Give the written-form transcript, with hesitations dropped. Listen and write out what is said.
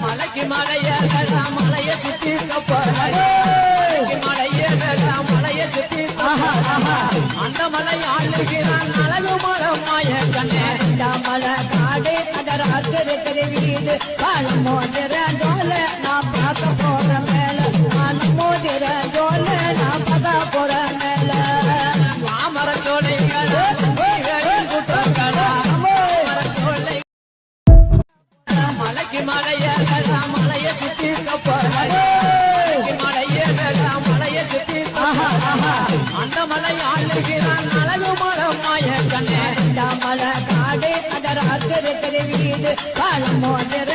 மலைக்கு மலைய மலைய சுத்தி மலைய சுத்தி அந்த மலை ஆளுகிறான் அழகு மலம் மாய கண்ணே மலை காடு அதற்கு வீடு காலம் மோதிர ஜோல நான் பார்க்க போற மேல காலம் மோதிர ஜோல நான் பார்க்க போற மேல மாமர சோலைகளா மலைக்கு மலைய மலைய சுத்தி மலைய சுத்தி அந்த மலை ஆளுகிறான் அழகு மலம் மாய கண்ணே மலை காடு அதற்கு வீடு காலம் மோதிர